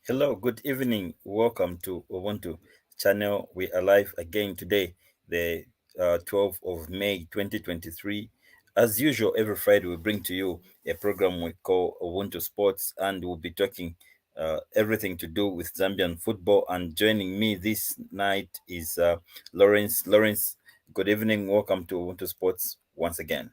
Hello, good evening. Welcome to Ubuntu channel. We are live again today, the 12th of May 2023. As usual, every Friday we bring to you a program we call Ubuntu Sports, and we'll be talking everything to do with Zambian football. And joining me this night is Lawrence. Lawrence, good evening. Welcome to Ubuntu Sports once again.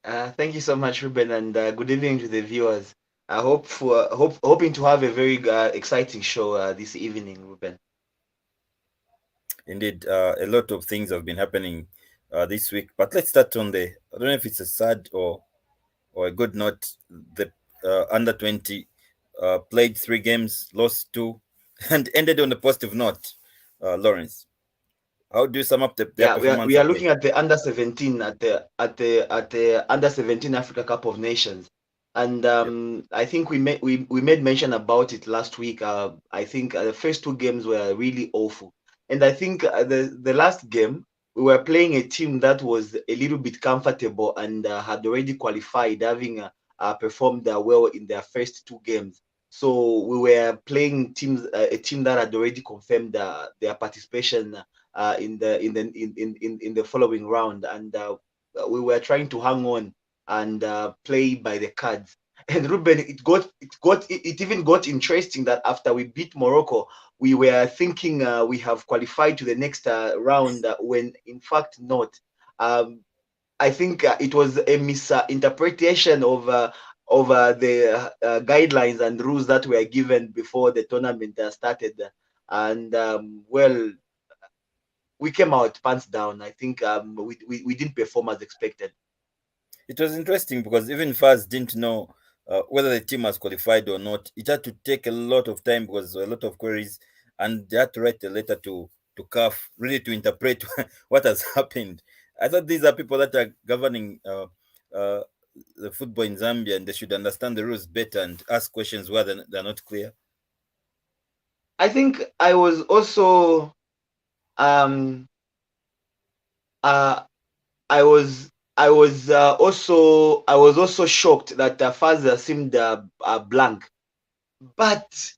Thank you so much, Reuben, and good evening to the viewers. I hoping to have a very exciting show this evening, Reuben. Indeed, a lot of things have been happening this week, but let's start on the. I don't know if it's a sad or a good note. The under 20 played 3 games, lost two, and ended on a positive note. Lawrence, how do you sum up their Yeah, we performance are again? looking at the under 17 at the under 17 Africa Cup of Nations, and Yep. I think we made mention about it last week. I think the first two games were really awful, and I think the last game we were playing a team that was a little bit comfortable and had already qualified, having performed well in their first two games. So we were playing a team that had already confirmed their participation in the following round, and we were trying to hang on and play by the cards. And Ruben, it even got interesting that after we beat Morocco, we were thinking we have qualified to the next round, when in fact not. Um, I think it was a misinterpretation of the guidelines and rules that were given before the tournament started. And well, we came out pants down. I think we didn't perform as expected. It was interesting because even Faz didn't know whether the team was qualified or not. It had to take a lot of time because there were a lot of queries, and they had to write a letter to CAF really to interpret what has happened. I thought these are people that are governing uh, the football in Zambia, and they should understand the rules better and ask questions where they're not clear. I think I was also um, uh, I was also shocked that Faza seemed blank. But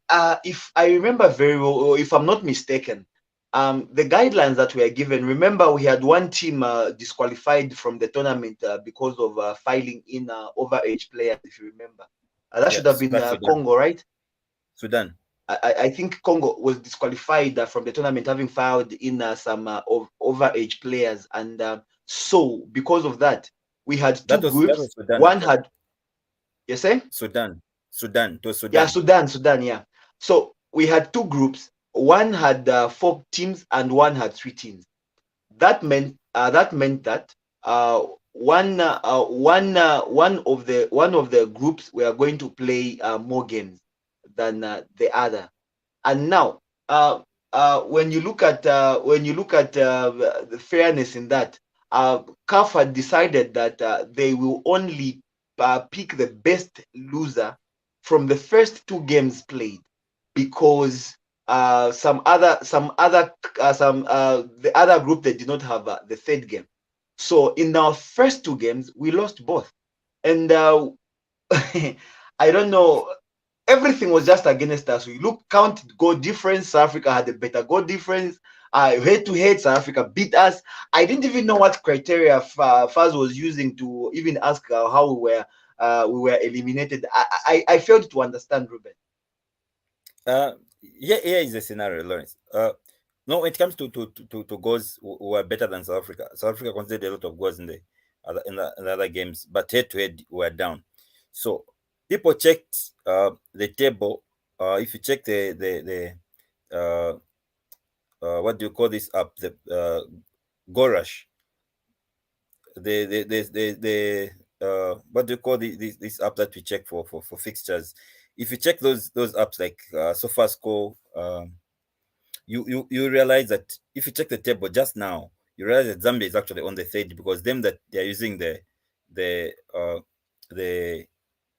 if I remember very well, or if I'm not mistaken, the guidelines that were given, remember we had one team disqualified from the tournament because of filing in overage players, if you remember. That Yeah, should have been that's Sudan. Congo, right? Sudan. I think Congo was disqualified from the tournament, having filed in some of overage players, and so because of that, we had two That groups. was Sudan One actually. had, you say? Sudan. Sudan. To Yeah, Sudan. Sudan, yeah. So we had two groups. One had four teams and one had three teams. That meant that one of the groups were going to play more games than the other. And now, when you look at the fairness in that, CAF had decided that they will only pick the best loser from the first two games played, because the other group, they did not have the third game. So in our first two games, we lost both, and I don't know, everything was just against us. We look count goal difference. South Africa had a better goal difference. Head to head, South Africa beat us. I didn't even know what criteria Faz was using to even ask how we were eliminated. I failed to understand, Ruben. Uh, here is the scenario, Lawrence. No, when it comes to goals, we are better than South Africa. South Africa conceded a lot of goals in the other games, but head to head, we are down. So people checked the table. If you check the what do you call this app? The goal rush. The what do you call this app that we check for fixtures? If you check those apps like SofaScore, you realize that if you check the table just now, you realize that Zambia is actually on the third because them that they are using the the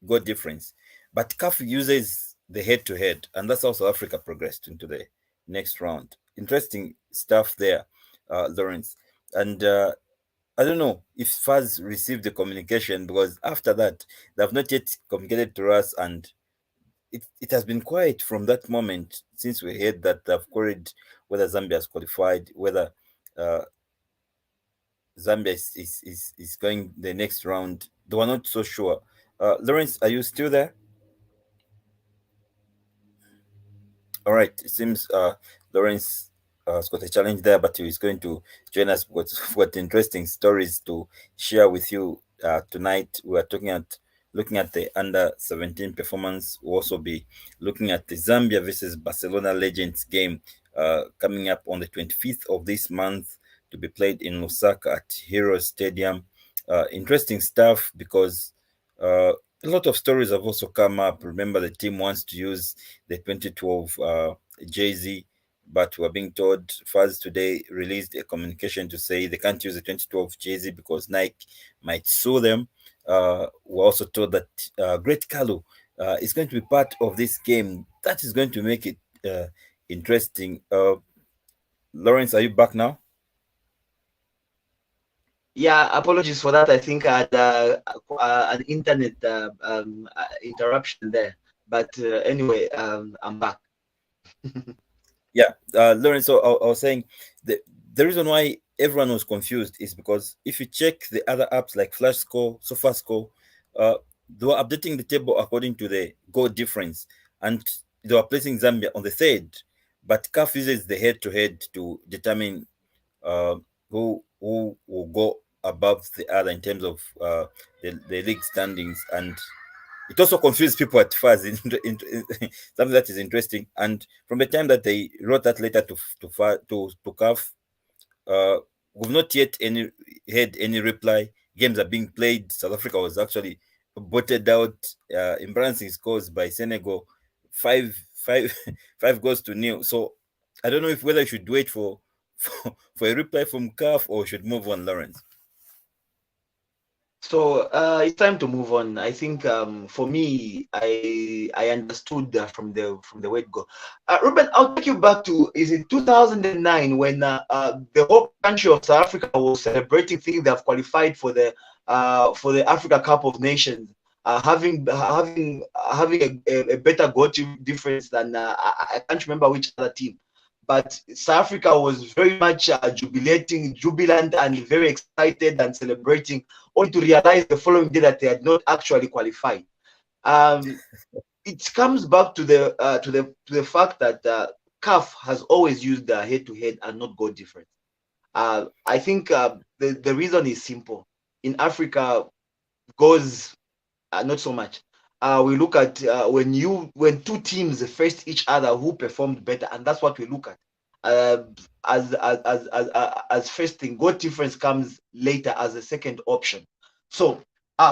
goal difference, but CAF uses the head to head, and that's how South Africa progressed into the next round. Interesting stuff there, Lawrence, and I don't know if Faz received the communication because after that they have not yet communicated to us, and it has been quiet from that moment since we heard that they've queried whether Zambia has qualified, whether uh, Zambia is going the next round. They were not so sure. Lawrence, are you still there? All right. It seems Lawrence has got a challenge there, but he's going to join us. We've got interesting stories to share with you tonight. We are looking at the under 17 performance. We'll also be looking at the Zambia versus Barcelona Legends game coming up on the 25th of this month to be played in Lusaka at Heroes Stadium. Interesting stuff because a lot of stories have also come up. Remember, the team wants to use the 2012 jersey, but we're being told Faz today released a communication to say they can't use the 2012 jersey because Nike might sue them. We're also told that Great Kalu is going to be part of this game. That is going to make it interesting. Lawrence, are you back now? Yeah, apologies for that. I think I had an internet interruption there. But anyway, I'm back. Yeah, Lawrence. So I was saying the reason why everyone was confused is because if you check the other apps like Flash Score, SofaScore, uh, they were updating the table according to the goal difference, and they were placing Zambia on the third. But CAF uses the head-to-head to determine uh, who will go above the other in terms of the league standings, and it also confused people at first. Something that is interesting. And from the time that they wrote that letter to CAF, uh, we've not yet had any reply. Games are being played. South Africa was actually voted out. Embarrassing scores by Senegal, five 5 goals to 0. So I don't know if whether I should wait for a reply from CAF or should move on, Lawrence. So it's time to move on. I think for me, I understood from the word go. Reuben, I'll take you back to, is it 2009 when the whole country of South Africa was celebrating, thinking they have qualified for the Africa Cup of Nations, having a better goal difference than I can't remember which other team. But South Africa was very much jubilant, and very excited and celebrating, only to realize the following day that they had not actually qualified. Um, it comes back to the fact that CAF has always used the head-to-head and not goal difference. I think the reason is simple. In Africa, goals not so much. We look at when two teams faced each other, who performed better, and that's what we look at. Uh, as first thing, goal difference comes later as a second option. So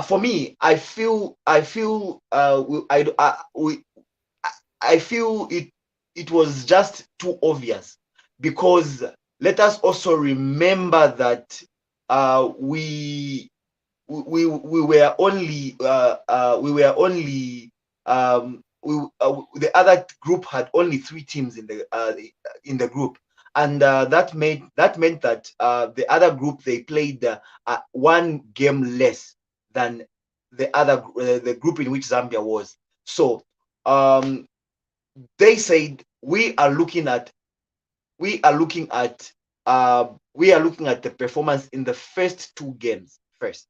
for me, I feel it was just too obvious, because let us also remember that we were only the other group had only three teams in the group, and that meant that the other group, they played one game less than the group in which Zambia was. So um, they said we are looking at the performance in the first two games first.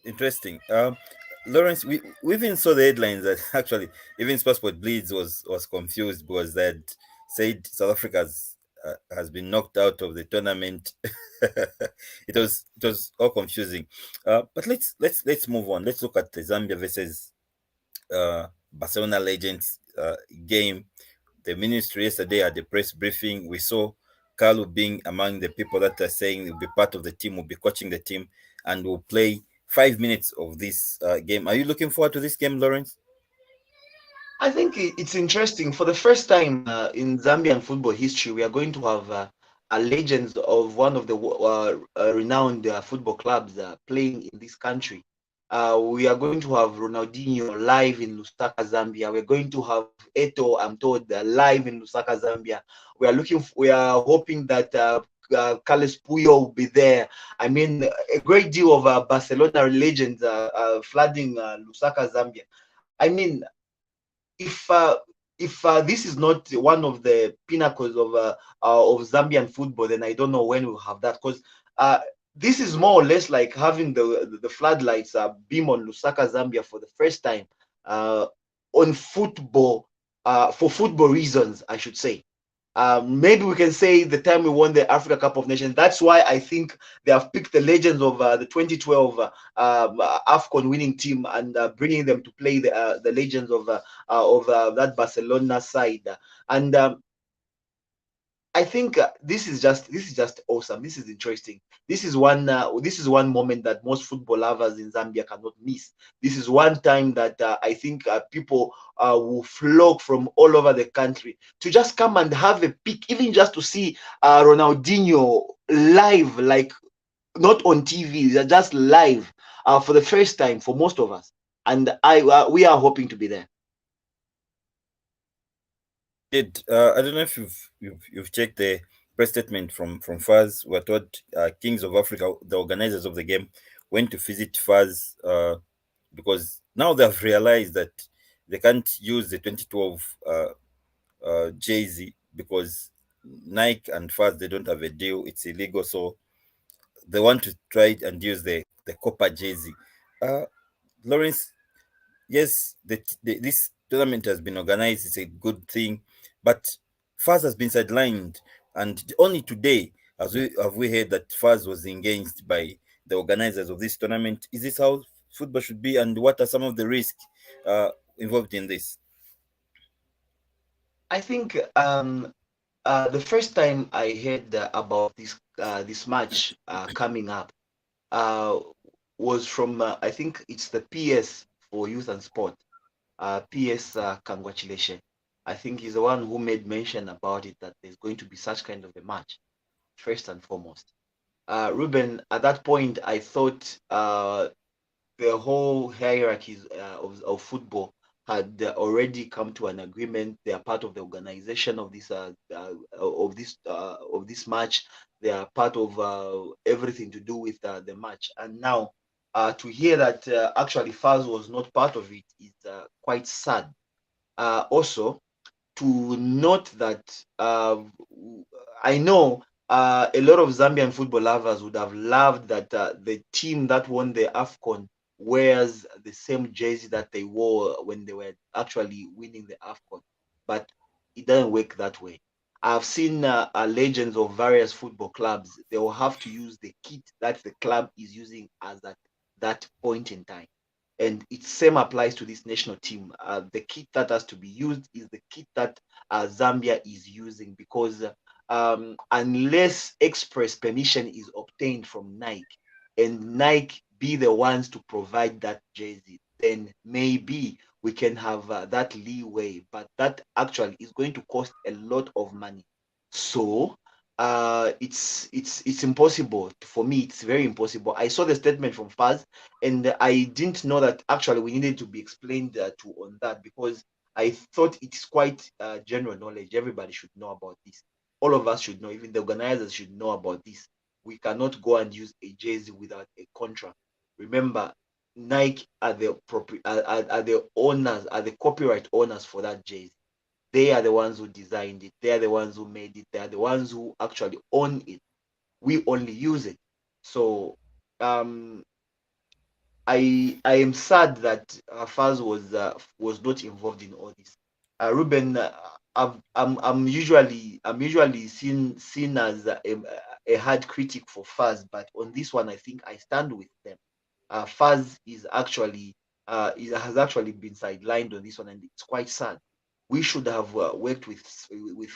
Interesting. Lawrence, we even saw the headlines that actually even Passport Bleeds was confused because they had said South Africa has been knocked out of the tournament. It was all confusing. But let's move on. Let's look at the Zambia versus Barcelona Legends game. The ministry yesterday at the press briefing, we saw Carlo being among the people that are saying he'll be part of the team, will be coaching the team, and will play 5 minutes of this game. Are you looking forward to this game, Lawrence? I think it's interesting. For the first time in Zambian football history, we are going to have a legends of one of the renowned football clubs playing in this country. We are going to have Ronaldinho live in Lusaka, Zambia. We're going to have Eto, I'm told, live in Lusaka, Zambia. We are hoping that Carles Puyol will be there. I mean, a great deal of Barcelona legends flooding Lusaka, Zambia. I mean, if this is not one of the pinnacles of Zambian football, then I don't know when we'll have that. Because this is more or less like having the floodlights beam on Lusaka, Zambia for the first time on football, for football reasons, I should say. Maybe we can say the time we won the Africa Cup of Nations. That's why I think they have picked the legends of the 2012 AFCON winning team and bringing them to play the legends of that Barcelona side. And I think this is just awesome. This is interesting. This is one moment that most football lovers in Zambia cannot miss. This is one time that I think people will flock from all over the country to just come and have a peek, even just to see Ronaldinho live, like not on TV, just live for the first time for most of us. And we are hoping to be there. Did I don't know if you've checked the press statement from FAS. We're told Kings of Africa, the organizers of the game, went to visit FAS because now they have realized that they can't use the 2012 jersey because Nike and FAS, they don't have a deal. It's illegal, so they want to try and use the copper jersey. Uh, Lawrence, yes, this tournament has been organized. It's a good thing, but FAS has been sidelined, and only today have we heard that FAS was engaged by the organizers of this tournament. Is this how football should be, and what are some of the risks involved in this? I think the first time I heard about this match coming up uh, was from I think it's the PS for Youth and Sport. PS congratulations. I think he's the one who made mention about it that there's going to be such kind of a match first and foremost. Reuben, at that point, I thought the whole hierarchies of football had already come to an agreement. They are part of the organization of this match. They are part of everything to do with the match. And now, to hear that actually Faz was not part of it is quite sad. Also, to note that I know a lot of Zambian football lovers would have loved that the team that won the AFCON wears the same jersey that they wore when they were actually winning the AFCON. But it doesn't work that way. I've seen legends of various football clubs. They will have to use the kit that the club is using as at that point in time. And it same applies to this national team. The kit that has to be used is the kit that Zambia is using because unless express permission is obtained from Nike and Nike be the ones to provide that jersey, then maybe we can have that leeway. But that actually is going to cost a lot of money. So it's impossible for me. It's very impossible. I saw the statement from Faz, and I didn't know that actually we needed to be explained to on that because I thought it's quite general knowledge. Everybody should know about this. All of us should know. Even the organizers should know about this. We cannot go and use a jersey without a contract. Remember, Nike are are the owners, are the copyright owners for that jersey. They are the ones who designed it. They are the ones who made it. They are the ones who actually own it. We only use it. So um, I am sad that Faz was not involved in all this. Ruben, I'm usually seen as a hard critic for Faz, but on this one I think I stand with them. Faz has actually been sidelined on this one, and it's quite sad. We should have worked with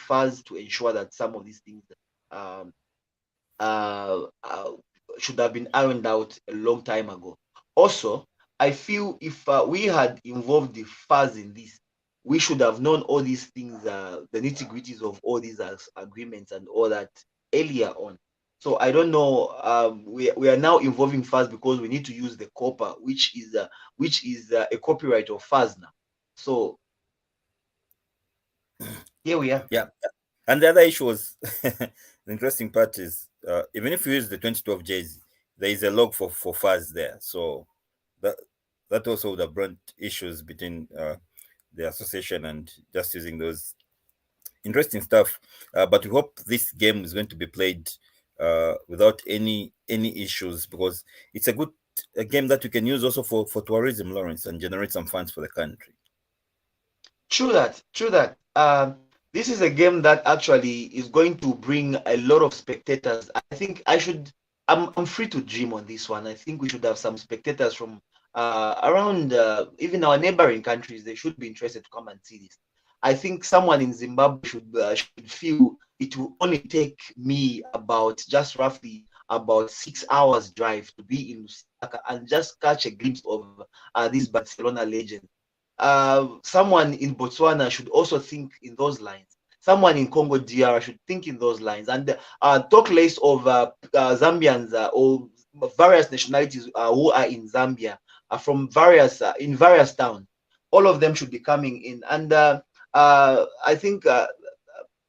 Faz to ensure that some of these things um, should have been ironed out a long time ago. Also, I feel if we had involved the Faz in this, we should have known all these things, the nitty gritties of all these agreements and all that earlier on. So I don't know. We are now involving Faz because we need to use the copper, which is a copyright of Faz now. So here we are. Yeah, and the other issue was The interesting part is even if you use the 2012 jersey, there is a log for Faz there. So that that also would have brought issues between the association and just using those. Interesting stuff. But we hope this game is going to be played without any issues, because it's a game that you can use also for tourism, Lawrence, and generate some funds for the country. True that. True that. This is a game that actually is going to bring a lot of spectators. I think I should. I'm free to dream on this one. I think we should have some spectators from around even our neighboring countries. They should be interested to come and see this. I think someone in Zimbabwe should feel it will only take me about just roughly about 6 hours drive to be in Lusaka and just catch a glimpse of this Barcelona legend. Someone in Botswana should also think in those lines. Someone in Congo DR should think in those lines, and talk less of Zambians or various nationalities who are in Zambia, from various in various towns. All of them should be coming in, and I think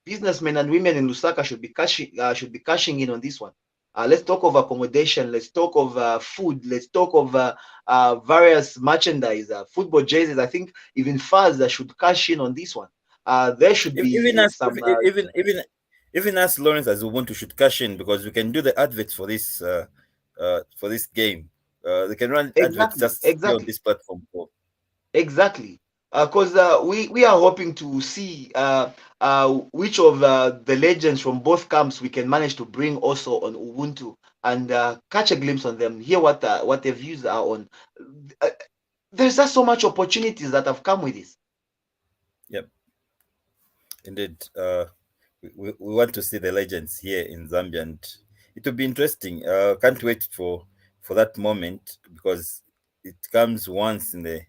businessmen and women in Lusaka should be cashing in on this one. Let's talk of accommodation. Let's talk of food. Let's talk of various merchandise, football jerseys. I think even fans that should cash in on this one. There should Even be us, some. even us, Lawrence, as Ubuntu should cash in, because we can do the adverts for this game. They can run adverts Exactly, just here on exactly, this platform. For exactly. Because we are hoping to see which of the legends from both camps we can manage to bring also on Ubuntu and catch a glimpse on them, hear what their views are on. Uh, there's just so much opportunities that have come with this. yep, indeed. We want to see the legends here in Zambia, and it will be interesting. Can't wait for that moment, because it comes once in a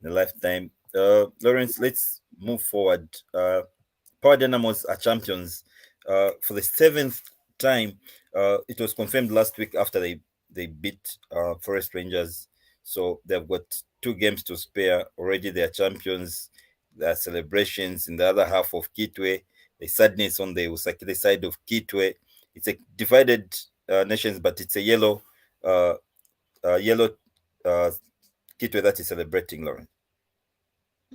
lifetime. Lawrence, let's move forward. Power Dynamos are champions for the seventh time. It was confirmed last week after they beat Forest Rangers. So they've got two games to spare. Already they are champions. There are celebrations in the other half of Kitwe. The sadness on the Usakile side of Kitwe. It's a divided nations, but it's a yellow uh, Kitwe that is celebrating, Lauren.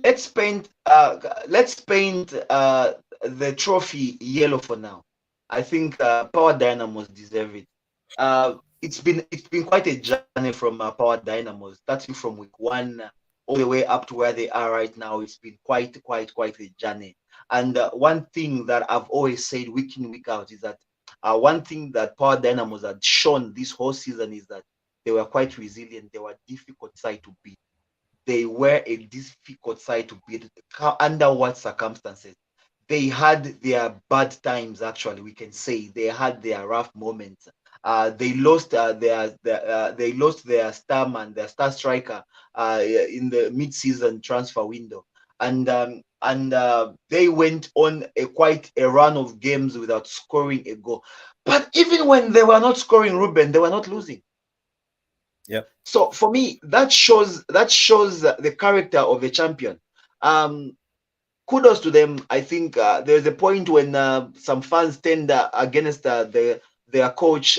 Let's paint the trophy yellow for now. I think Power Dynamos deserve it. It's been quite a journey from Power Dynamos, starting from week one all the way up to where they are right now. It's been quite a journey. And one thing that I've always said week in week out is that one thing that Power Dynamos had shown this whole season is that they were quite resilient. They were difficult side to beat. They were a difficult side to beat. Under what circumstances? They had their bad times. Actually, we can say they had their rough moments. They lost they lost their star man, their star striker, in the mid-season transfer window, and they went on quite a run of games without scoring a goal. But even when they were not scoring, Reuben, they were not losing. Yeah. So for me, that shows the character of a champion. Um, Kudos to them. I think there's a point when some fans tend against their coach,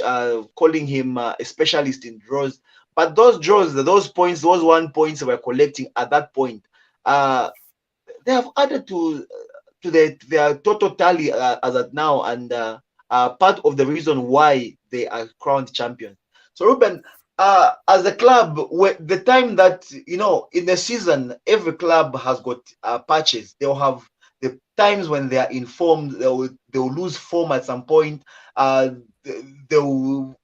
calling him a specialist in draws. But those draws, those points, those 1 points they were collecting at that point, uh, they have added to their total tally as at now, and part of the reason why they are crowned champions. So, Ruben, as a club, the time that in the season, every club has got patches. They'll have the times when they are informed, they'll lose form at some point. Uh, they'll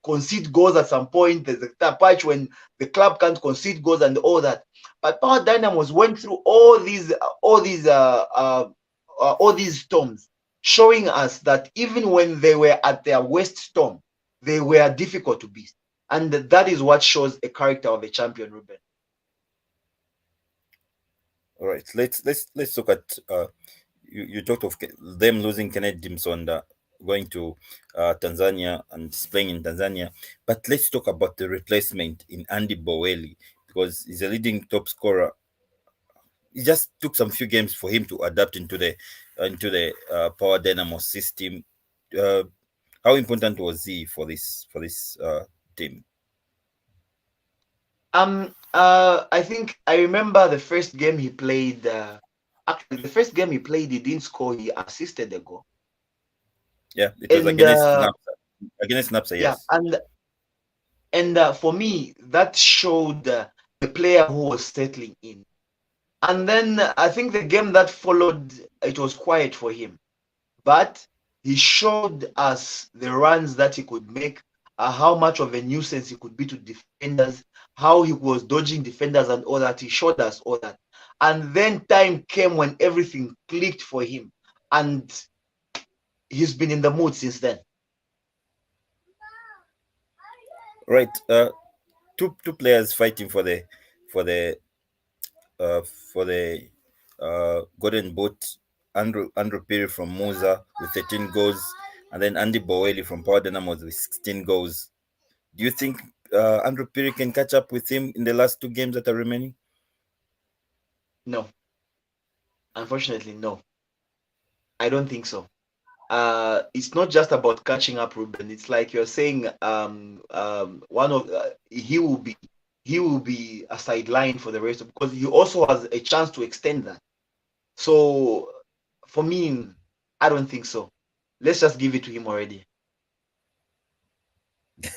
concede goals at some point. There's a patch when the club can't concede goals and all that. But Power Dynamos went through all these storms, showing us that even when they were at their worst storm, they were difficult to beat, and that is what shows a character of a champion, Ruben. All right. Let's look at you talked of them losing Kenneth Dimsonda, going to Tanzania and playing in Tanzania. But let's talk about the replacement in Andy Boweli, because he's a leading top scorer. It just took some few games for him to adapt into the Power Dynamo system. uh, how important was he for this team? I think I remember the first game he played. Actually, the first game he played, he didn't score. He assisted the goal, Yeah, it was and against Napsa. Against Napsa, yeah, yes. and for me, that showed the player who was settling in. And then I think the game that followed, it was quiet for him. But he showed us the runs that he could make, how much of a nuisance he could be to defenders, how he was dodging defenders and all that. He showed us all that. And then time came when everything clicked for him. And he's been in the mood since then. Right. Two players fighting for the uh, for the Golden Boot. Andrew Piri from Musa with 13 goals, and then Andy Boweli from Power Dynamos with 16 goals. Do you think Andrew Piri can catch up with him in the last two games that are remaining? No, unfortunately, no. I don't think so. It's not just about catching up, Reuben. It's like you're saying, one of he will be a sideline for the rest of, because he also has a chance to extend that. So for me, I don't think so. Let's just give it to him already.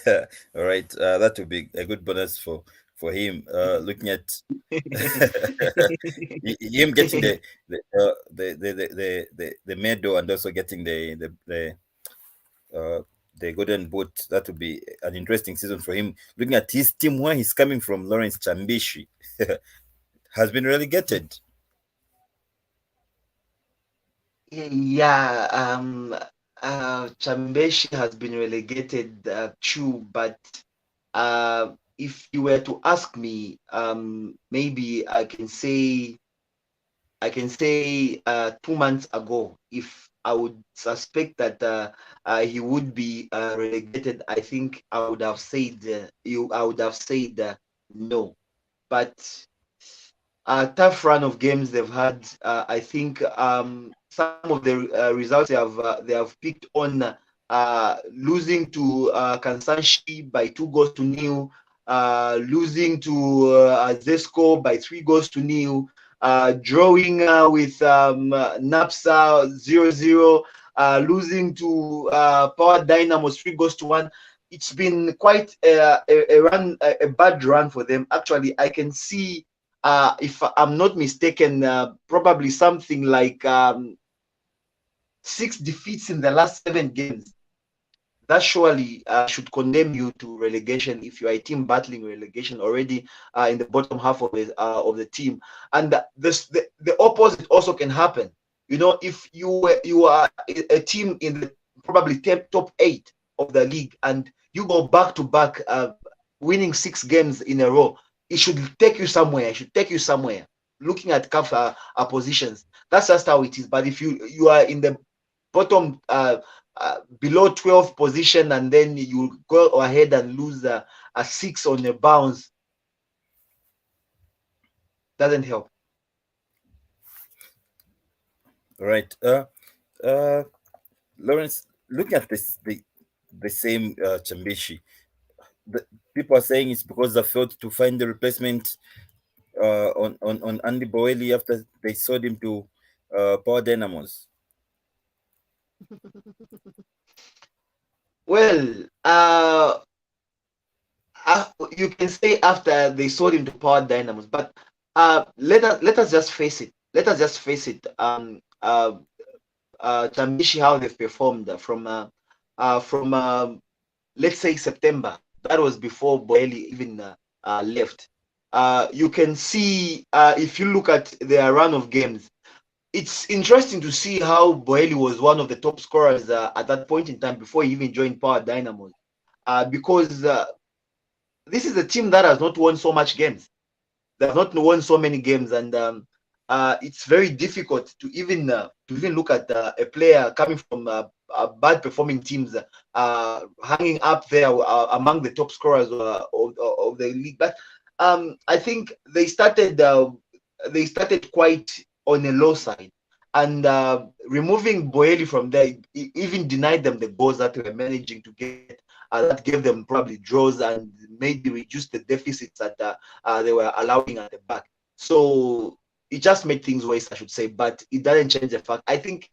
All right, that would be a good bonus for him. Looking at him getting the medal and also getting uh, the golden boot, that would be an interesting season for him. Looking at his team, where he's coming from, Lawrence Chambishi, has been relegated. Yeah, Chambeshi has been relegated too, but if you were to ask me, maybe I can say 2 months ago, if I would suspect that he would be relegated, I think I would have said no. But a tough run of games they've had. I think some of the results they have picked on, losing to Kansanshi by 2 goals to nil, losing to Zesco by 3 goals to nil, drawing with Napsa 0-0, losing to Power Dynamos 3 goals to 1. It's been quite a bad run for them. Actually, I can see, if I'm not mistaken, probably something like 6 defeats in the last 7 games. That surely should condemn you to relegation if you are a team battling relegation already in the bottom half of the team. And the opposite also can happen. If you are a team in the probably top 8 of the league and you go back to back, winning 6 games in a row, it should take you somewhere. It should take you somewhere. Looking at CAF positions, that's just how it is. But if you are in the bottom, below 12 position, and then you go ahead and lose a 6 on a bounce, doesn't help. Right. Lawrence, looking at the same Chambishi, the, people are saying it's because they failed to find the replacement on Andy Boeli after they sold him to Power Dynamos. Well, you can say after they sold him to Power Dynamos, but let us just face it. Let us just face it. Tambishi, how they've performed from let's say September. That was before Boeli even left. You can see, if you look at their run of games, it's interesting to see how Boeli was one of the top scorers at that point in time before he even joined Power Dynamos, because this is a team that has not won so much games. They have not won so many games, and it's very difficult to even look at a player coming from bad performing teams hanging up there among the top scorers of the league. But I think they started quite on a low side, and removing Boeli from there even denied them the goals that they were managing to get. That gave them probably draws and maybe reduced the deficits that they were allowing at the back. So it just made things worse, I should say, but it doesn't change the fact. I think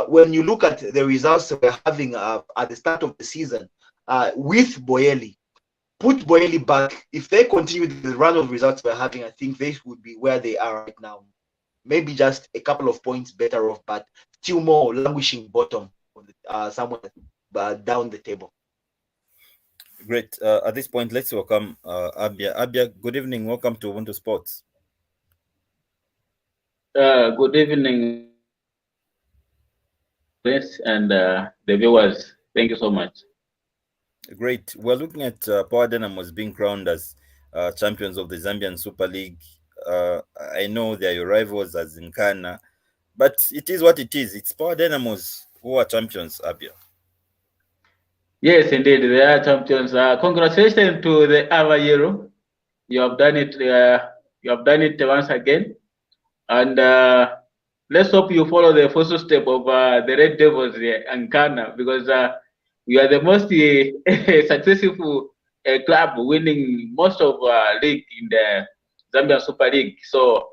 when you look at the results we're having at the start of the season with Boeli, put Boeli back. If they continue the run of results we're having, I think they would be where they are right now. Maybe just a couple of points better off, but still more languishing bottom of somewhere down the table. Great. At this point, let's welcome Abia. Abia, good evening. Welcome to Ubuntu Sports. Good evening, friends and the viewers. Thank you so much. Great. We're looking at Power Dynamos being crowned as champions of the Zambian Super League. I know they are your rivals as in Ghana, but it is what it is. It's Power Dynamos who are champions, Abia. Yes, indeed, they are champions. Congratulations to the Avayero. You have done it. You have done it once again, and let's hope you follow the footsteps of the Red Devils in Ghana, because we are the most successful club, winning most of league in the Zambia Super League. So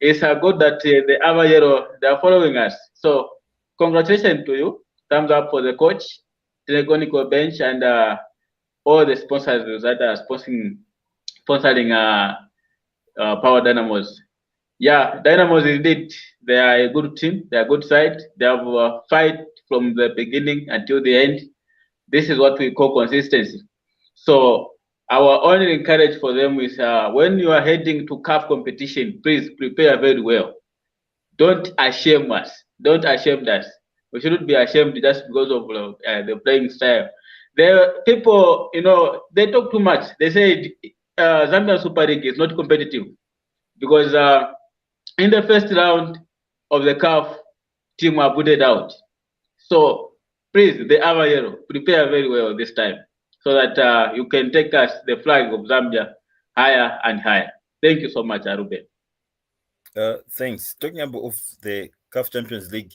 it's good that the Avayero, they are following us. So congratulations to you. Thumbs up for the coach, technical bench, and all the sponsors that are sponsoring Power Dynamos. Yeah, Dynamos indeed, they are a good team. They are a good side. They have fight from the beginning until the end. This is what we call consistency. So our only encourage for them is when you are heading to CAF competition, please prepare very well. Don't ashame us. Don't ashame us. We shouldn't be ashamed just because of the playing style. The people, they talk too much. They say Zambia Super League is not competitive because in the first round of the CAF, team are booted out. So please, the Avayero, prepare very well this time so that you can take us the flag of Zambia higher and higher. Thank you so much, Reuben. Thanks. Talking about of the CAF Champions League,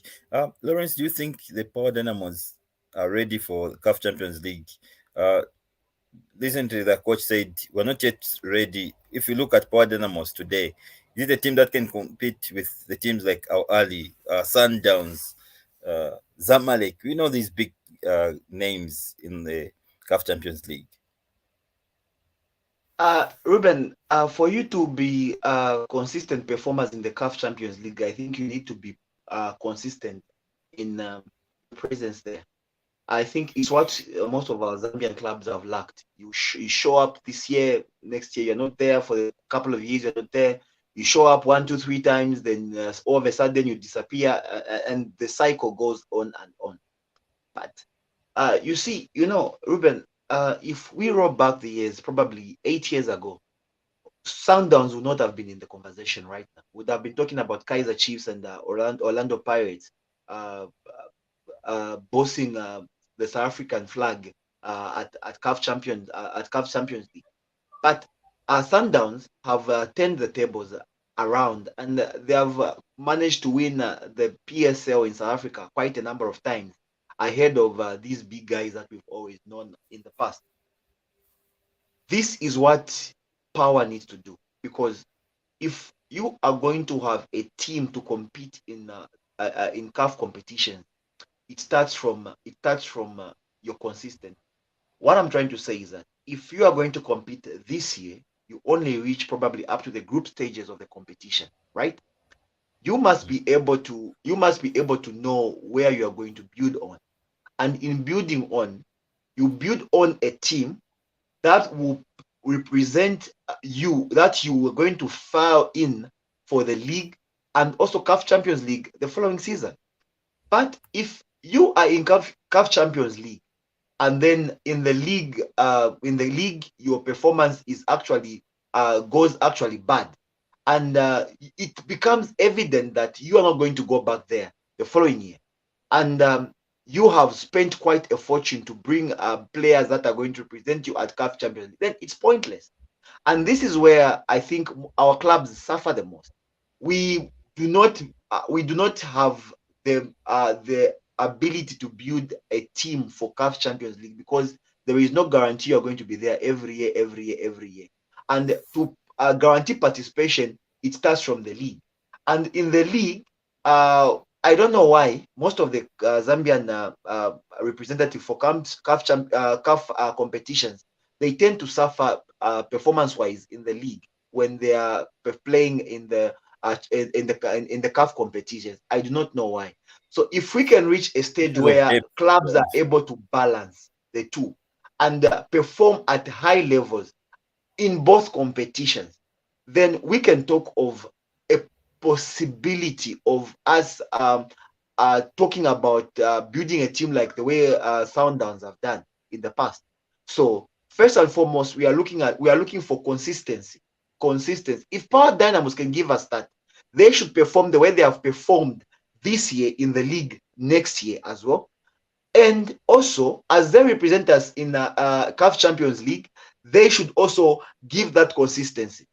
Lawrence, do you think the Power Dynamos are ready for CAF Champions League? Recently, the coach said we're not yet ready. If you look at Power Dynamos today, is it a team that can compete with the teams like Al Ali, Sundowns, Zamalek? We know these big names in the CAF Champions League. Reuben, for you to be consistent performers in the CAF Champions League, I think you need to be consistent in presence there. I think it's what most of our Zambian clubs have lacked. You show up this year, next year you're not there. For a couple of years you're not there. You show up 1, 2, 3 times, then all of a sudden you disappear, and the cycle goes on and on. But you see, Reuben, if we roll back the years, probably 8 years ago, Sundowns would not have been in the conversation right now. Would have been talking about Kaiser Chiefs and Orlando Pirates bossing the South African flag at CAF Champions League. But Sundowns have turned the tables around, and they have managed to win the PSL in South Africa quite a number of times ahead of these big guys that we've always known in the past. This is what Power needs to do, because if you are going to have a team to compete in CAF competition, it starts from your consistency. What I'm trying to say is that if you are going to compete this year, you only reach probably up to the group stages of the competition, right? You must be able to know where you are going to build on, and in building on, you build on a team that will represent you, that you are going to file in for the league and also CAF Champions League the following season. But if you are in CAF Champions League, and then in the league, your performance is actually goes bad, and it becomes evident that you are not going to go back there the following year, and you have spent quite a fortune to bring players that are going to represent you at CAF Champions League, then it's pointless. And this is where I think our clubs suffer the most. We do not have the ability to build a team for CAF Champions League, because there is no guarantee you're going to be there every year. And to guarantee participation, it starts from the league. And in the league, I don't know why most of the Zambian representative for CAF competitions, they tend to suffer performance-wise in the league when they are playing in the CAF competitions. I do not know why. So if we can reach a stage Because of where depth. clubs are able to balance the two and perform at high levels in both competitions, then we can talk of a possibility of us talking about building a team like the way Sundowns have done in the past. So first and foremost, we are looking for consistency. If Power Dynamos can give us that, they should perform the way they have performed this year in the league next year as well. And also, as they represent us in the CAF Champions League, they should also give that consistency.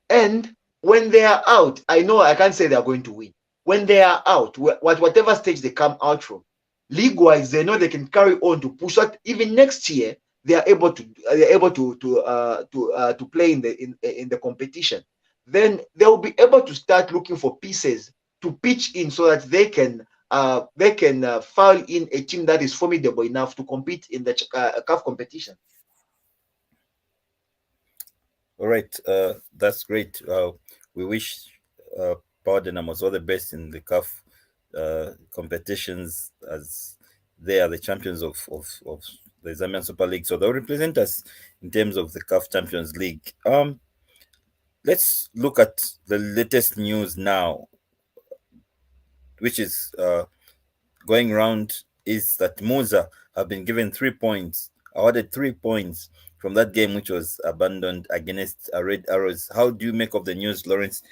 And when they are out, I know I can't say they are going to win. When they are out, whatever stage they come out from, league-wise, they know they can carry on to push that. Even next year, they are able to play in the competition. Then they will be able to start looking for pieces to pitch in so that they can file in a team that is formidable enough to compete in the CAF competition. All right, that's great. We wish Power Dynamos all the best in the CAF competitions, as they are the champions of the Zambian Super League. So they'll represent us in terms of the CAF Champions League. Let's look at the latest news now, which is going around, is that Musa have been given 3 points, awarded 3 points from that game which was abandoned against Red Arrows. How do you make of the news, Lawrence?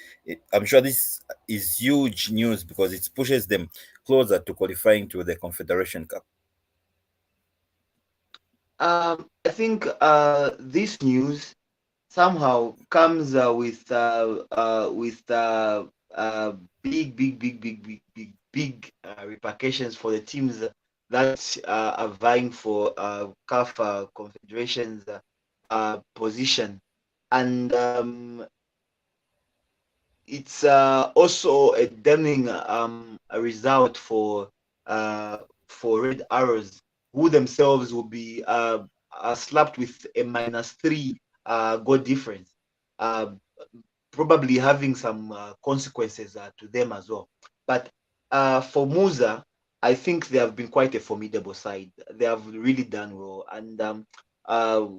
I'm sure this is huge news because it pushes them closer to qualifying to the Confederation Cup. I think this news somehow comes with big repercussions for the teams that are vying for CAF Confederations position, and it's also a damning result for Red Arrows, who themselves will be slapped with a -3 goal difference, probably having some consequences to them as well. But for Musa, I think they have been quite a formidable side. They have really done well, and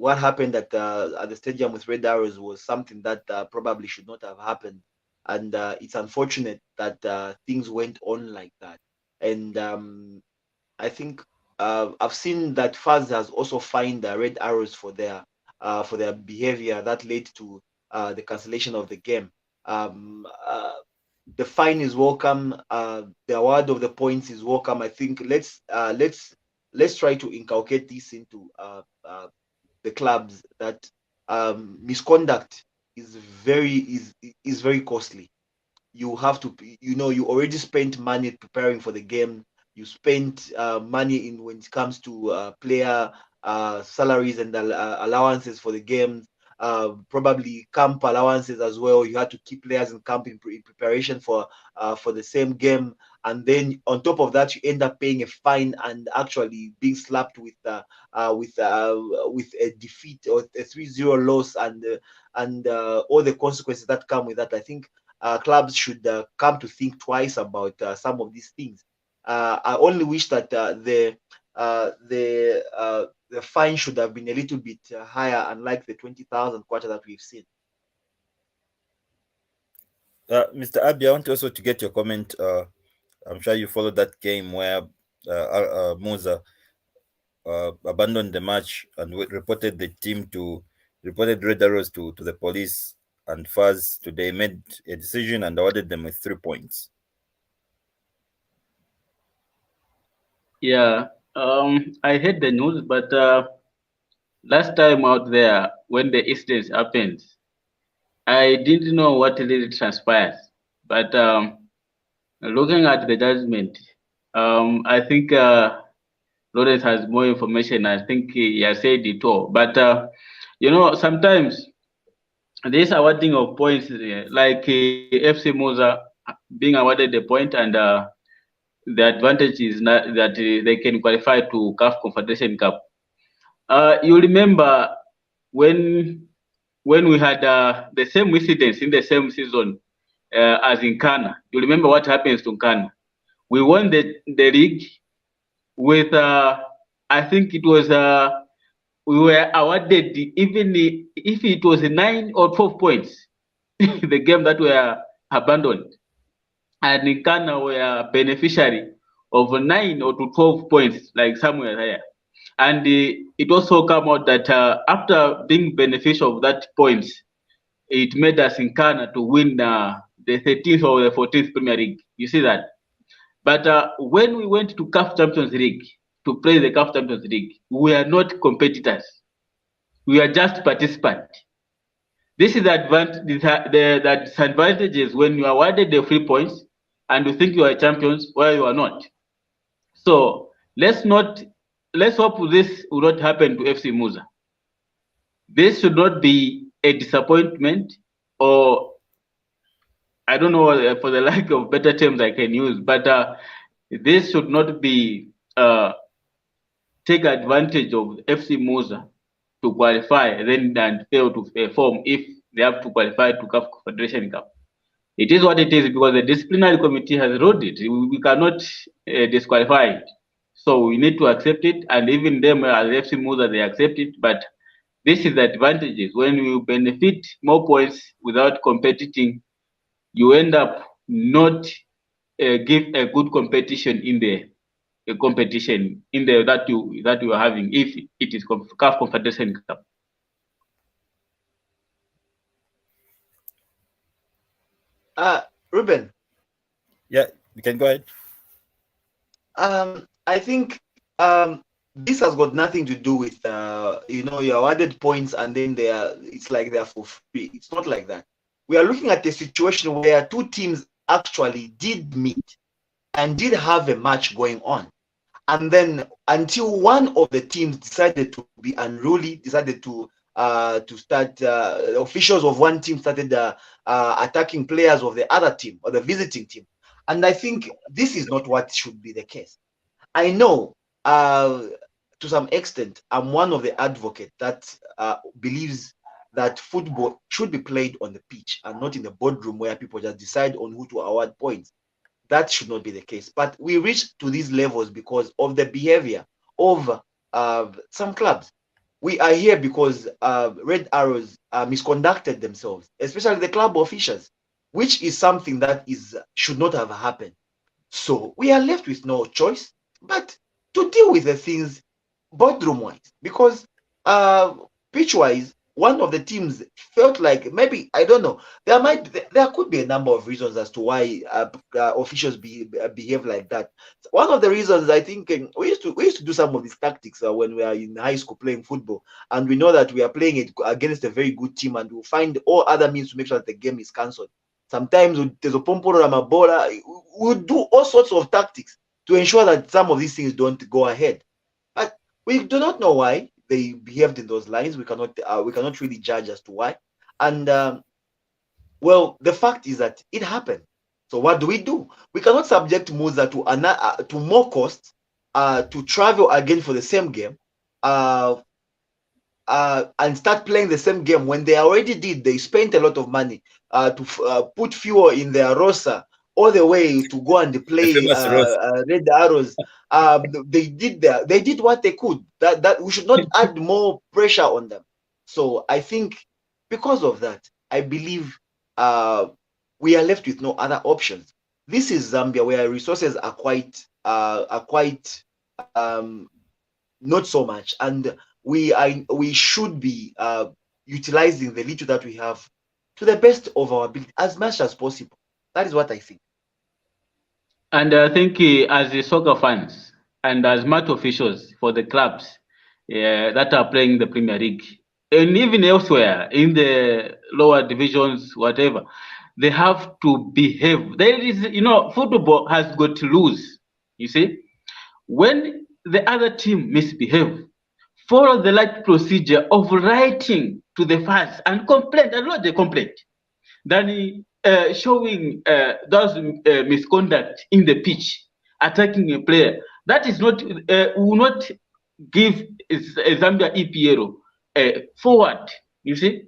what happened at the stadium with Red Arrows was something that probably should not have happened, and it's unfortunate that things went on like that. And I think I've seen that FAZ has also fined Red Arrows for their behavior that led to the cancellation of the game. The fine is welcome. The award of the points is welcome. I think let's try to inculcate this into the clubs that misconduct is very costly. You have to, you already spent money preparing for the game. You spent money in when it comes to player salaries and allowances for the games, probably camp allowances as well. You had to keep players in camp in preparation for the same game, and then on top of that, you end up paying a fine and actually being slapped with a defeat or a 3-0 loss, and all the consequences that come with that. I think clubs should come to think twice about some of these things. I only wish that the fine should have been a little bit higher, unlike the 20,000 kwacha that we've seen. Mr. Abia, I want also to get your comment. I'm sure you followed that game where Musa abandoned the match and reported Red Arrows to the police, and FAZ today made a decision and awarded them with 3 points. Yeah, I heard the news, but last time out there when the incident happened, I didn't know what really transpired. But Looking at the judgment, I think Lawrence has more information. I think he has said it all. But sometimes this awarding of points, like FC Moza being awarded the point, and the advantage is that they can qualify to CAF Confederation Cup. You remember when we had the same incidents in the same season as in Ghana. You remember what happens to Ghana? We won the league with I think it was we were awarded even if it was 9 or 12 points the game that were abandoned, and in Ghana were beneficiary of 9 or to 12 points, like somewhere there. And it also came out that after being beneficial of that points, it made us in Ghana to win the 13th or the 14th Premier League. You see that? But when we went to CAF Champions League to play the CAF Champions League, we are not competitors. We are just participants. This is the advantage. The disadvantage is when you are awarded the 3 points and you think you are champions, while you are not. So let's hope this will not happen to FC Muza. This should not be a disappointment, or I don't know, for the lack of better terms I can use, but this should not be take advantage of FC Muza to qualify then and fail to perform if they have to qualify to CAF Confederation Cup. It is what it is, because the disciplinary committee has ruled it. We cannot disqualify it. So we need to accept it, and even them as FC Muza, they accept it. But this is the advantages. When you benefit more points without competing, you end up not give a good competition in the that you are having, if it is CAF Confederation Cup. Reuben. Yeah, you can go ahead. I think this has got nothing to do with you awarded points and then it's like they're for free. It's not like that. We are looking at a situation where two teams actually did meet and did have a match going on, and then until one of the teams decided to be unruly, decided to start, officials of one team started attacking players of the other team or the visiting team. And I think this is not what should be the case. I know to some extent I'm one of the advocates that believes that football should be played on the pitch and not in the boardroom where people just decide on who to award points. That should not be the case. But we reached to these levels because of the behavior of some clubs. We are here because Red Arrows misconducted themselves, especially the club officials, which is something that should not have happened. So we are left with no choice but to deal with the things boardroom-wise, because pitch-wise, one of the teams felt like, maybe, I don't know, there could be a number of reasons as to why officials behave like that. One of the reasons, I think, we used to do some of these tactics when we are in high school playing football, and we know that we are playing it against a very good team, and we'll find all other means to make sure that the game is cancelled. Sometimes there's a pomporo ramabola. We'll do all sorts of tactics to ensure that some of these things don't go ahead. But we do not know why they behaved in those lines. We cannot really judge as to why. And well, the fact is that it happened. So what do? We cannot subject Muza to more costs to travel again for the same game and start playing the same game when they already did. They spent a lot of money to put fuel in their roster all the way to go and play Red Arrows. They did what they could. That we should not add more pressure on them. So I think because of that, I believe we are left with no other options. This is Zambia, where resources are quite not so much, and we should be utilizing the little that we have to the best of our ability as much as possible. That is what I think. And I think as the soccer fans and as match officials for the clubs that are playing the Premier League, and even elsewhere in the lower divisions, whatever, they have to behave. There is, football has got to lose. You see, when the other team misbehave, follow the right procedure of writing to the fans and complaint, and not the complaint, than showing those misconduct in the pitch, attacking a player. That is not will not give Zambia EPL forward. You see,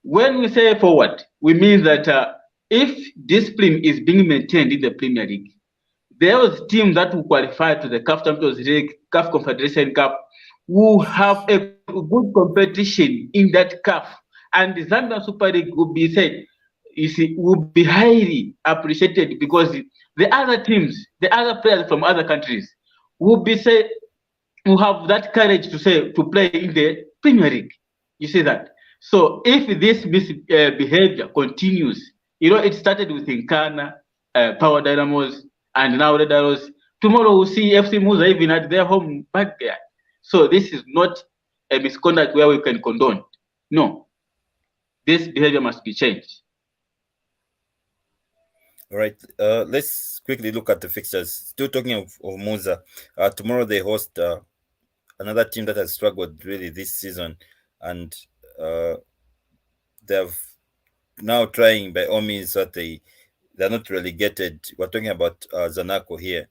when we say forward, we mean that if discipline is being maintained in the Premier League, those teams that will qualify to the CAF Champions League, CAF Confederation Cup, will have a good competition in that CAF, and the Zambia Super League will be said, will be highly appreciated, because the other teams, the other players from other countries, will be said, will have that courage to play in the Premier League. You see that? So if this misbehavior continues, it started with Nkana, Power Dynamos, and now the Dynamos. Tomorrow we'll see FC Muza even at their home backyard. So this is not a misconduct where we can condone. No, this behavior must be changed. All right, let's quickly look at the fixtures. Still talking of Muza, tomorrow they host another team that has struggled really this season, and they've now trying by all means that they're not relegated. We're talking about Zanaco here,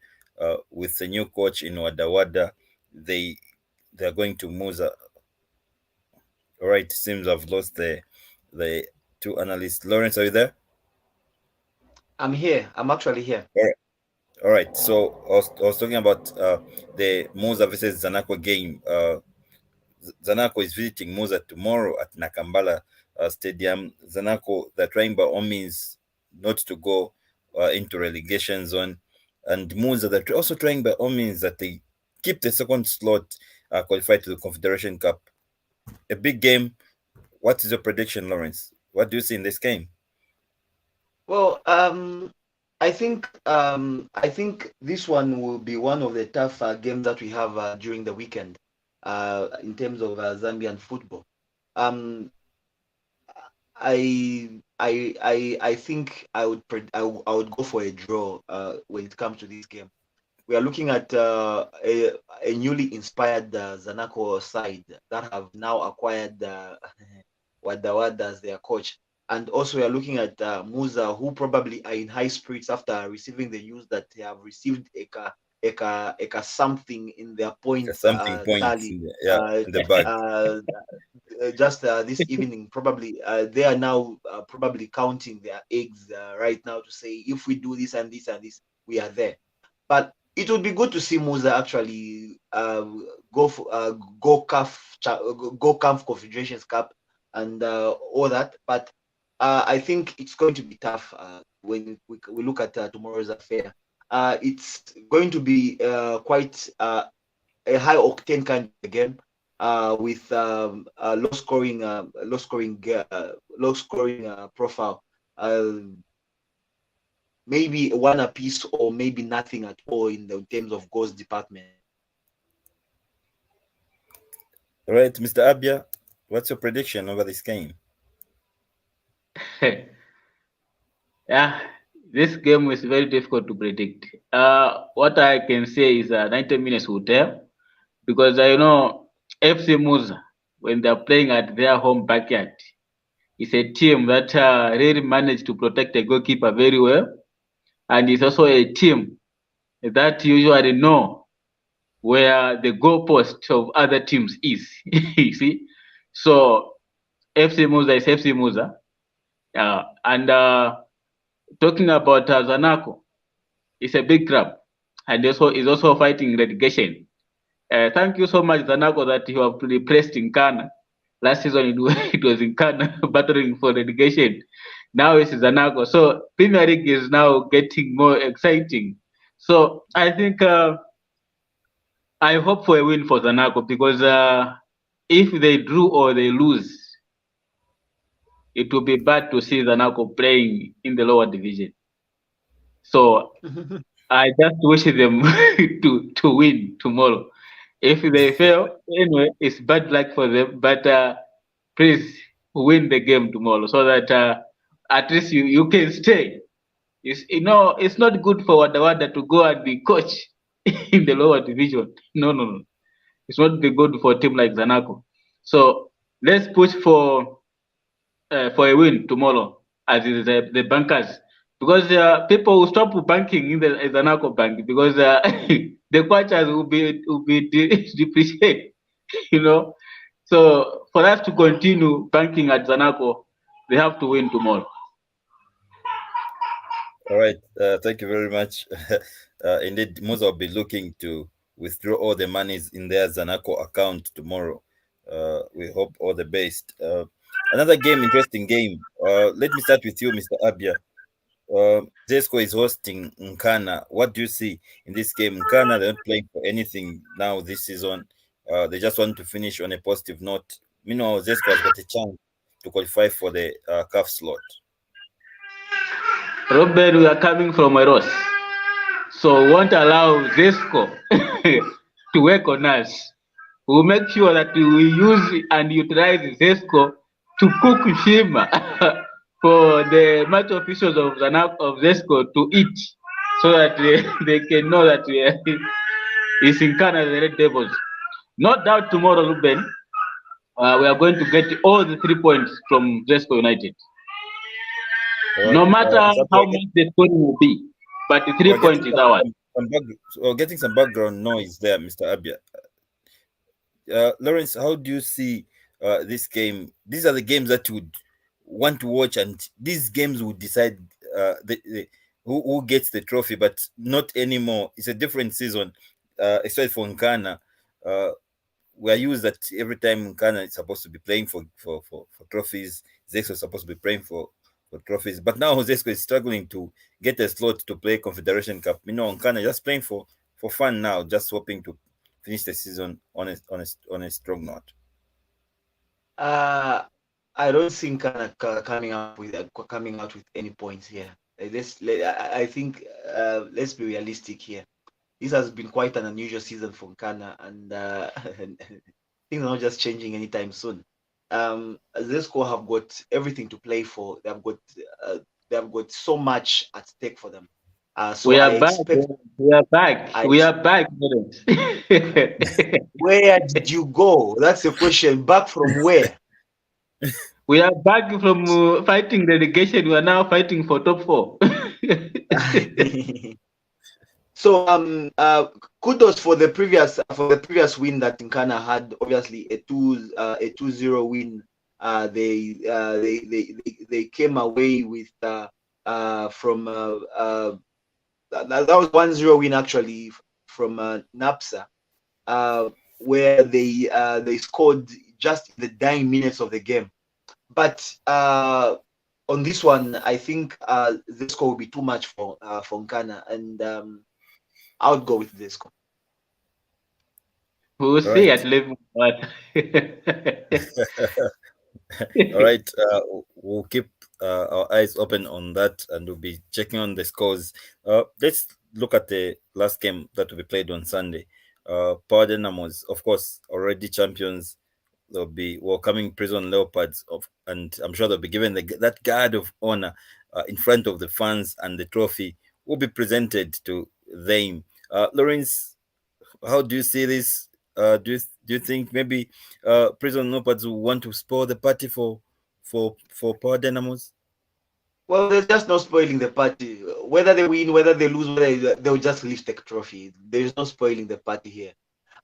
with the new coach in Wada. They're going to Muza. All right, seems I've lost the two analysts. Lawrence, are you there? I'm here. I'm actually here. All right. So I was talking about the Muza versus Zanaco game. Zanaco is visiting Muza tomorrow at Nakambala Stadium. Zanaco, they're trying by all means not to go into relegation zone, and Muza, they're also trying by all means that they keep the second slot qualified to the Confederation Cup. A big game. What is your prediction, Lawrence? What do you see in this game? Well, I think this one will be one of the tough games that we have during the weekend in terms of Zambian football. I think I would go for a draw when it comes to this game. We are looking at a newly inspired Zanaco side that have now acquired Wada as their coach. And also we are looking at Muza, who probably are in high spirits after receiving the news that they have received something in their point tally. In the bag. Just this evening, probably they are now probably counting their eggs right now to say, if we do this and this and this, we are there. But it would be good to see Muza actually go CAF Confederations Cup and all that. But I think it's going to be tough when we look at tomorrow's affair. It's going to be quite a high octane kind of game with low scoring profile. Maybe one apiece or maybe nothing at all in terms of goals department. All right, Mr. Abia, what's your prediction over this game? Yeah, this game is very difficult to predict. What I can say is 90 minutes will tell, because I know FC Muza, when they're playing at their home backyard, it's a team that really managed to protect the goalkeeper very well, and it's also a team that usually know where the goalpost of other teams is. You see, so FC Muza is FC Muza. And talking about Zanaco, it's a big club, and also is also fighting relegation. Thank you so much, Zanaco, that you have replaced Nkana. Last season it was Nkana battling for relegation. Now it's Zanaco. So Premier League is now getting more exciting. So I think I hope for a win for Zanaco, because if they drew or they lose, it will be bad to see Zanaco playing in the lower division. So I just wish them to win tomorrow. If they fail, anyway, it's bad luck for them. But please win the game tomorrow, so that at least you can stay. It's not good for Wada to go and be coach in the lower division. No. It's not be good for a team like Zanaco. So let's push for a win tomorrow, as is the bankers, because people will stop banking in the Zanaco bank because the quarters will be depreciated. So for us to continue banking at Zanaco, they have to win tomorrow. All right. Thank you very much. Indeed, Musa will be looking to withdraw all the monies in their Zanaco account tomorrow. We hope all the best. Another game, interesting game. Let me start with you, Mr. Abia. Zesco is hosting Nkana. What do you see in this game? Nkana, they're not playing for anything now this season. They just want to finish on a positive note. Meanwhile, Zesco has got a chance to qualify for the CAF slot. Reuben, we are coming from Eros, so we won't allow Zesco to work on us. We'll make sure that we use and utilize Zesco to cook Shima for the match officials of Zesco to eat, so that they can know that it's in Canada, the Red Devils. No doubt tomorrow, Ruben, we are going to get all the 3 points from Zesco United. Right. No matter how much the scoring will be, but the 3 points is ours. Getting some background noise there, Mr. Abia. Lawrence, how do you see this game? These are the games that you would want to watch, and these games would decide who gets the trophy, but not anymore. It's a different season, especially for Nkana. We are used that every time Nkana is supposed to be playing for trophies, Zesco is supposed to be playing for trophies. But now Zesco is struggling to get a slot to play Confederation Cup. Nkana just playing for fun now, just hoping to finish the season on a strong note. I don't think coming out with any points here. I think let's be realistic here. This has been quite an unusual season for Nkana, and things are not just changing anytime soon. Zesco have got everything to play for. They have got so much at stake for them. So we are back. We are back. We are back. Where did you go? That's the question. Back from where? We are back from fighting relegation. We are now fighting for top 4. So kudos for the previous win that Nkana had. Obviously a 2-0 win. They came away with from that was 1-0 win actually from NAPSA, where they scored just in the dying minutes of the game. But on this one, I think the score will be too much for Nkana, and I would go with this score. We'll see at level. All right, we'll keep our eyes open on that, and we'll be checking on the scores. Let's look at the last game that will be played on Sunday. Power Dynamos, of course, already champions. They'll be welcoming Prison Leopards, and I'm sure they'll be given that guard of honor in front of the fans, and the trophy will be presented to them. Lawrence, how do you see this? Do you think maybe Prison Leopards will want to spoil the party for Power Dynamos? Well, they're just not spoiling the party. Whether they win, whether they lose, they'll just lift the trophy. There's no spoiling the party here.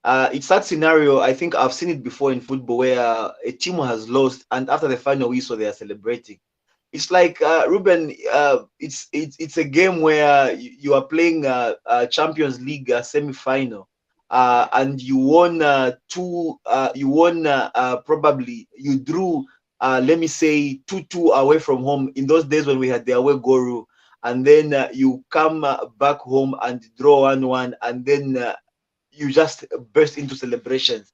It's that scenario. I think I've seen it before in football where a team has lost, and after the final whistle, they are celebrating. It's like Reuben. It's a game where you are playing Champions League semi-final, and you won probably you drew. Let me say 2-2 away from home in those days when we had the away goal rule, and then you come back home and draw 1-1, and then you just burst into celebrations.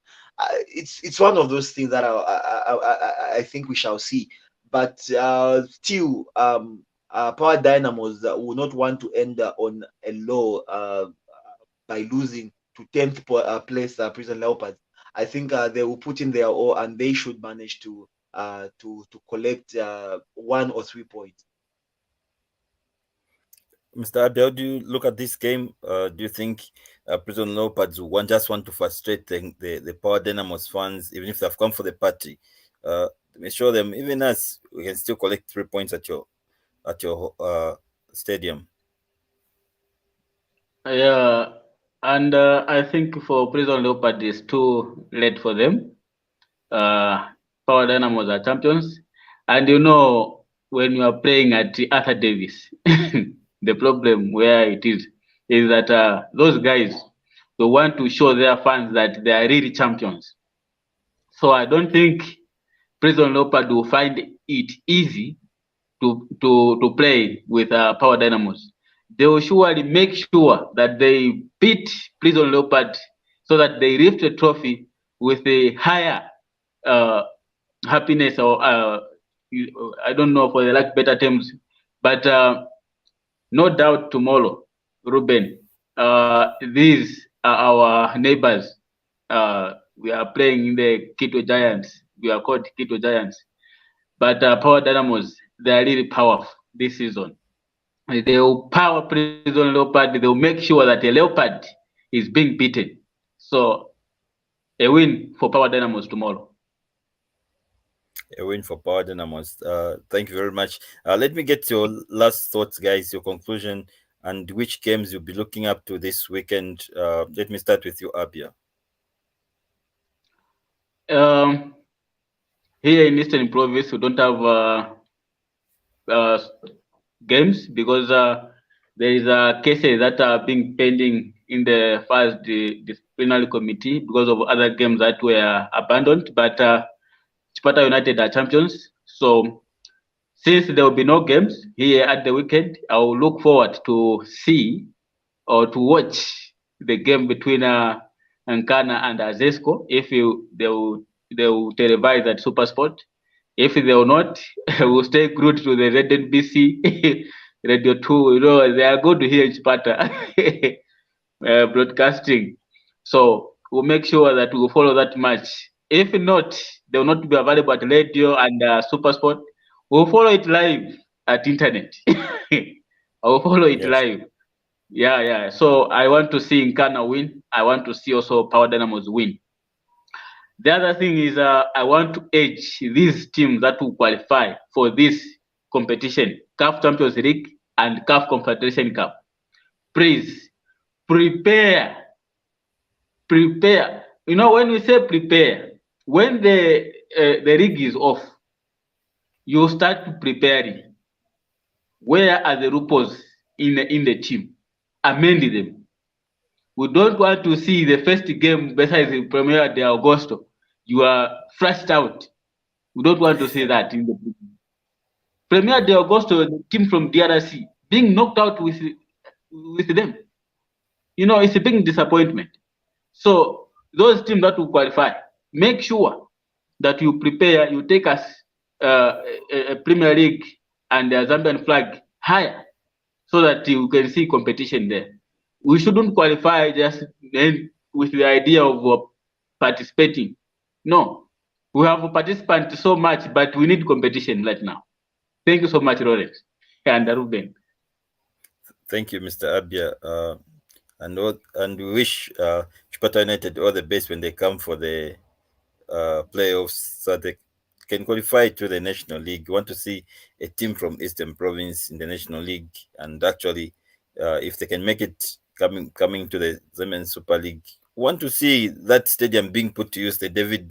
It's one of those things that I think we shall see. But still, Power Dynamos will not want to end on a low by losing to 10th place Prison Leopards. I think they will put in their all, and they should manage to to collect 1 or 3 points. Mr. Abia, how do you look at this game? Do you think Prison Leopards just want to frustrate the Power Dynamos fans, even if they've come for the party? May show them, even us, we can still collect 3 points at your stadium. Yeah, and I think for Prison Leopard it's too late for them. Power Dynamos are champions, and when you are playing at Arthur Davis, the problem where it is that those guys, they want to show their fans that they are really champions. So I don't think Prison Leopard will find it easy to play with Power Dynamos. They will surely make sure that they beat Prison Leopard so that they lift the trophy with a higher happiness, or I don't know for the like better terms, but no doubt tomorrow, Reuben, these are our neighbors. We are playing in the Quito Giants. We are called Quito Giants. But Power Dynamos, they are really powerful this season. They will power Prison Leopard. They will make sure that a Leopard is being beaten. So a win for Power Dynamos tomorrow. A win for Power Dynamos. Thank you very much. Let me get your last thoughts, guys, your conclusion, and which games you'll be looking up to this weekend. Let me start with you, Abia. Here in Eastern Province, we don't have games because there is cases that are being pending in the first disciplinary committee because of other games that were abandoned. But Chipata United are champions. So since there will be no games here at the weekend, I will look forward to see or to watch the game between Ankana and Azesco. If they will televise at SuperSport. If they will not, we'll stay glued to the ZNBC Radio 2. They are good to hear Chipata broadcasting. So we'll make sure that we'll follow that match. If not, they will not be available at radio and SuperSport. We'll follow it live at internet. I will follow it live. Yeah. So I want to see Nkana win. I want to see also Power Dynamos win. The other thing is I want to urge these teams that will qualify for this competition, CAF Champions League and CAF Confederation Cup. Please, prepare. When we say prepare, when the league is off, you start preparing. Where are the loopholes in the team? Amend them. We don't want to see the first game besides the Premier de Agosto. You are flushed out. We don't want to see that in the Premier de Agosto, the team from DRC, being knocked out with them. It's a big disappointment. So those teams that will qualify, make sure that you prepare, you take us a Premier League and a Zambian flag higher so that you can see competition there. We shouldn't qualify just with the idea of participating. No, we have participants so much, but we need competition right now. Thank you so much, Lawrence and Reuben. Thank you, Mr. Abia. And we wish Chipata United all the best when they come for the playoffs, so they can qualify to the National League. We want to see a team from Eastern Province in the National League, and actually, if they can make it coming to the Zambian Super League, we want to see that stadium being put to use, the David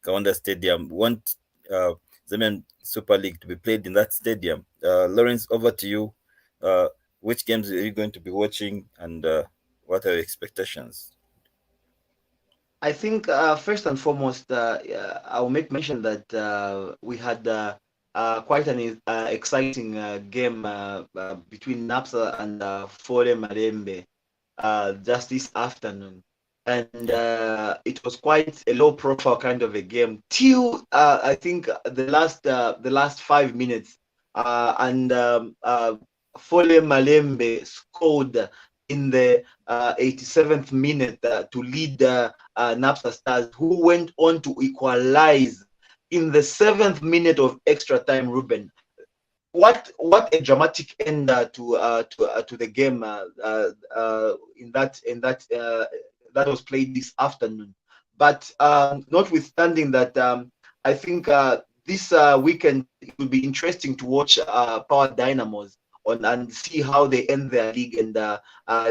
Kawanda Stadium. We want Zambian Super League to be played in that stadium. Lawrence, over to you. Which games are you going to be watching, and what are your expectations? I think first and foremost, I'll make mention that we had quite an exciting game between NAPSA and Fole Malembe just this afternoon. And it was quite a low profile kind of a game till I think the last 5 minutes, and Fole Malembe scored in the 87th minute to lead NAPSA Stars, who went on to equalize in the 7th minute of extra time, Reuben. What a dramatic end to the game in that was played this afternoon. But notwithstanding that, I think this weekend it will be interesting to watch Power Dynamos on and see how they end their league, and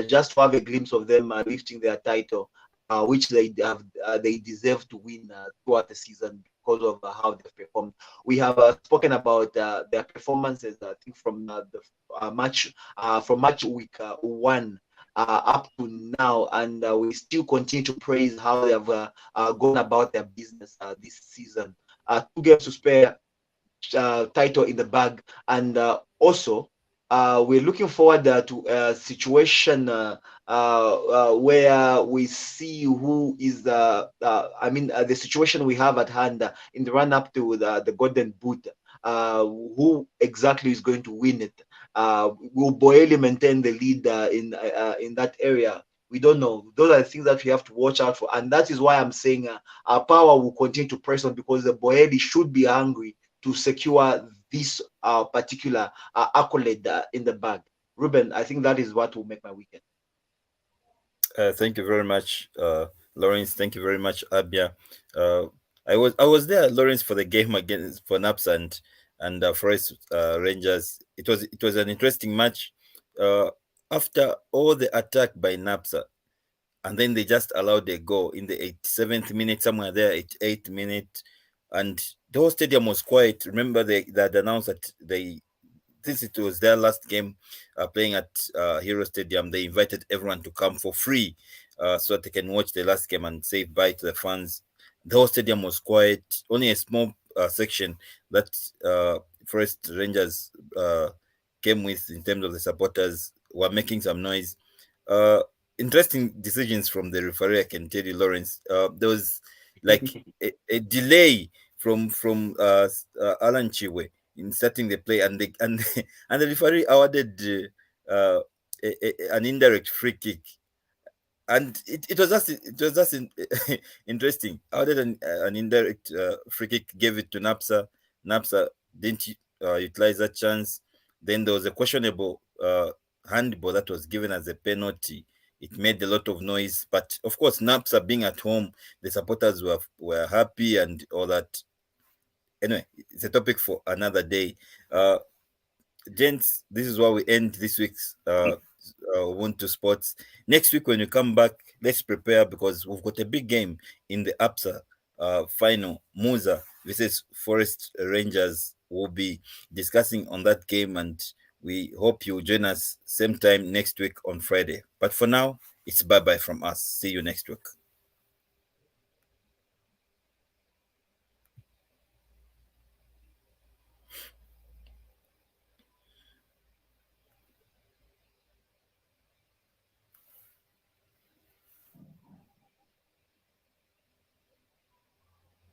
just to have a glimpse of them lifting their title, which they deserve to win throughout the season because of how they've performed. We have spoken about their performances, I think, from the match week 1 up to now, and we still continue to praise how they have gone about their business this season. 2 games to spare, title in the bag, and also we're looking forward to a situation where we see who is the situation we have at hand in the run up to the Golden Boot. Who exactly is going to win it? Will Boeli maintain the lead in that area? We don't know. Those are the things that we have to watch out for, and that is why I'm saying our power will continue to press on, because the Boeli should be hungry to secure this particular accolade in the bag. Reuben, I think that is what will make my weekend. Thank you very much, Lawrence. Thank you very much, Abia. Uh, I was there, Lawrence, for the game against for Naps and Forest Rangers. It was an interesting match. Uh, After all the attack by Napsa, and then they just allowed a goal in the 87th minute, somewhere there, 88th minute, and the whole stadium was quiet. Remember, they had announced that since it was their last game playing at Hero Stadium, they invited everyone to come for free so that they can watch the last game and say bye to the fans. The whole stadium was quiet. Only a small section that Forest Rangers came with in terms of the supporters were making some noise. Uh, Interesting decisions from the referee, I can tell you, Lawrence. There was like a delay from Alan Chiwe in starting the play, and and the referee awarded an indirect free kick, and it was just interesting. Other than an indirect free kick, gave it to Napsa. Napsa didn't utilize that chance. Then there was a questionable handball that was given as a penalty. It made a lot of noise, but of course, Napsa being at home, the supporters were happy and all that. Anyway, it's a topic for another day. Uh, Gents, this is where we end this week's Ubuntu Sports. Next week, when you come back, let's prepare because we've got a big game in the APSA final. Musa versus Forest Rangers. We'll be discussing on that game, and we hope you join us same time next week on Friday. But for now, it's bye bye from us. See you next week.